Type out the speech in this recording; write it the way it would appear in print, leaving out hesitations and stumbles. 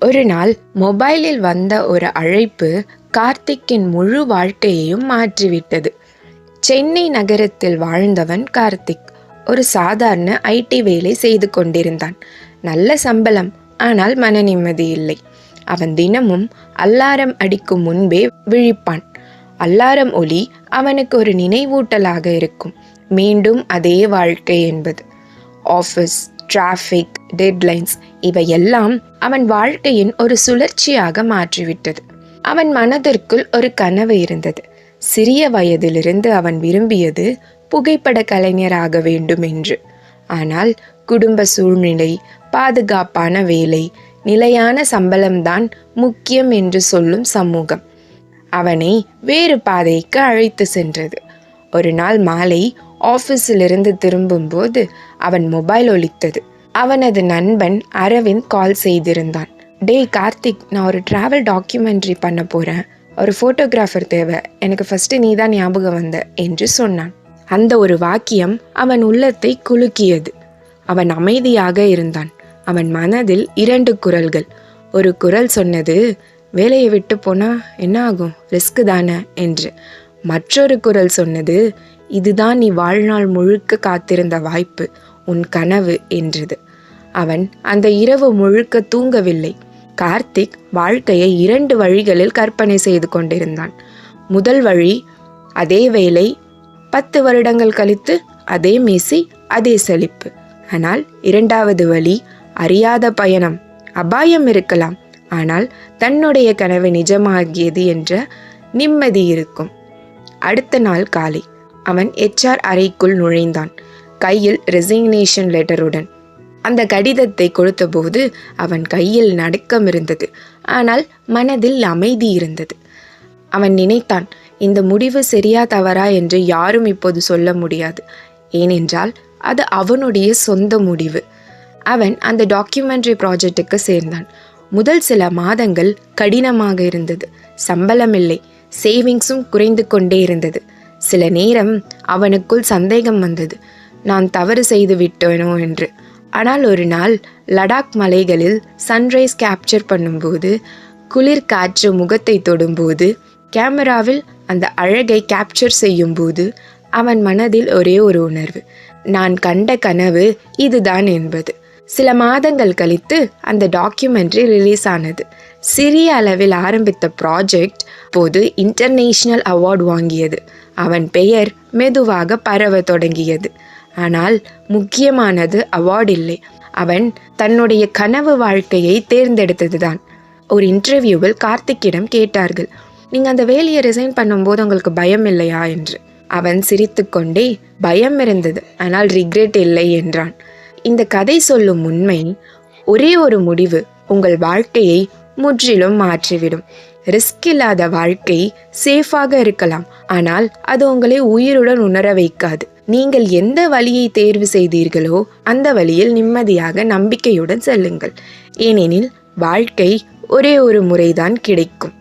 ஒரு நாள் மொபைலில் வந்த ஒரு அழைப்பு கார்த்திக்கின் முழு வாழ்க்கையையும் மாற்றிவிட்டது. சென்னை நகரத்தில் வாழ்ந்தவன் கார்த்திக் ஒரு சாதாரண ஐடி வேலை செய்து கொண்டிருந்தான். நல்ல சம்பளம், ஆனால் மன நிம்மதி இல்லை. அவன் தினமும் அல்லாரம் அடிக்கும் முன்பே விழிப்பான். அல்லாரம் ஒலி அவனுக்கு ஒரு நினைவூட்டலாக இருக்கும். மீண்டும் அதே வாழ்க்கை என்பது. ஆஃபீஸ், டிராஃபிக், டெட்லைன்ஸ் இவையெல்லாம் அவன் வாழ்க்கையின் ஒரு சுழற்சியாக மாற்றிவிட்டது. அவன் மனதிற்குள் ஒரு கனவு இருந்தது. சிறிய வயதிலிருந்து அவன் விரும்பியது புகைப்பட கலைஞராக வேண்டும் என்று. ஆனால் குடும்ப சூழ்நிலை, பாதுகாப்பான வேலை, நிலையான சம்பளம்தான் முக்கியம் என்று சொல்லும் சமூகம் அவனை வேறு பாதைக்கு அழைத்து சென்றது. ஒரு நாள் மாலை ஆஃபீஸிலிருந்து திரும்பும்போது அவன் மொபைல் ஒலித்தது. அவனது நண்பன் அரவிந்த் கால் செய்திருந்தான். டேய் கார்த்திக், நான் ஒரு டிராவல் டாக்குமெண்ட்ரி பண்ண போகிறேன், ஒரு ஃபோட்டோகிராஃபர் தேவை, எனக்கு ஃபஸ்ட்டு நீ தான் ஞாபகம் வந்த என்று சொன்னான். அந்த ஒரு வாக்கியம் அவன் உள்ளத்தை குலுக்கியது. அவன் அமைதியாக இருந்தான். அவன் மனதில் 2 குரல்கள். ஒரு குரல் சொன்னது, வேலையை விட்டு போனால் என்ன ஆகும், ரிஸ்க் தானே என்று. மற்றொரு குரல் சொன்னது, இதுதான் நீ வாழ்நாள் முழுக்க காத்திருந்த வாய்ப்பு, உன் கனவு என்றது. அவன் அந்த இரவு முழுக்க தூங்கவில்லை. கார்த்திக் வாழ்க்கையை 2 வழிகளில் கற்பனை செய்து கொண்டிருந்தான். முதல் வழி, அதே வேலை, 10 வருடங்கள் கழித்து அதே மீசி, அதே செழிப்பு. ஆனால் 2வது வழி, அறியாத பயணம், அபாயம் இருக்கலாம், ஆனால் தன்னுடைய கனவு நிஜமாகியது என்ற நிம்மதி இருக்கும். அடுத்த நாள் காலை அவன் HR அறைக்குள் நுழைந்தான், கையில் ரெசிக்னேஷன் லெட்டருடன். அந்த கடிதத்தை கொடுத்தபோது அவன் கையில் நடுக்கம் இருந்தது, ஆனால் மனதில் அமைதி இருந்தது. அவன் நினைத்தான், இந்த முடிவு சரியா தவறா என்று யாரும் இப்போது சொல்ல முடியாது, ஏனென்றால் அது அவனுடைய சொந்த முடிவு. அவன் அந்த டாக்குமெண்ட்ரி ப்ராஜெக்டுக்கு சேர்ந்தான். முதல் சில மாதங்கள் கடினமாக இருந்தது. சம்பளம் இல்லை, சேவிங்ஸும் குறைந்து கொண்டே இருந்தது. சில நேரம் அவனுக்குள் சந்தேகம் வந்தது, நான் தவறு செய்து விட்டேனோ என்று. ஆனால் ஒரு நாள் லடாக் மலைகளில் சன்ரைஸ் கேப்சர் பண்ணும்போது, குளிர் காற்று முகத்தை தொடும்போது, கேமராவில் அந்த அழகை கேப்சர் செய்யும்போது அவன் மனதில் ஒரே ஒரு உணர்வு, நான் கண்ட கனவு இதுதான் என்பது. சில மாதங்கள் கழித்து அந்த டாக்குமெண்ட்ரி ரிலீஸ் ஆனது. சிறிய அளவில் ஆரம்பித்த ப்ராஜெக்ட் போது இன்டர்நேஷ்னல் அவார்டு வாங்கியது. அவன் பெயர் மெதுவாக பரவ தொடங்கியது. ஆனால் முக்கியமானது அவார்டு இல்லை, அவன் தன்னுடைய கனவு வாழ்க்கையை தேர்ந்தெடுத்ததுதான். ஒரு இன்டர்வியூவில் கார்த்திக்கிடம் கேட்டார்கள், நீங்கள் அந்த வேலையை ரிசைன் பண்ணும்போது உங்களுக்கு பயம் இல்லையா என்று. அவன் சிரித்து கொண்டே, பயம் இருந்தது, ஆனால் ரிக்ரெட் இல்லை என்றான். இந்த கதை சொல்லும் உண்மை, ஒரே ஒரு முடிவு உங்கள் வாழ்க்கையை முற்றிலும் மாற்றிவிடும். ரிஸ்க் இல்லாத வாழ்க்கை சேஃபாக இருக்கலாம், ஆனால் அது உங்களை உயிருடன் உணர வைக்காது. நீங்கள் எந்த வழியை தேர்வு செய்தீர்களோ அந்த வழியில் நிம்மதியாக நம்பிக்கையுடன் செல்லுங்கள். ஏனெனில் வாழ்க்கை ஒரே ஒரு முறைதான் கிடைக்கும்.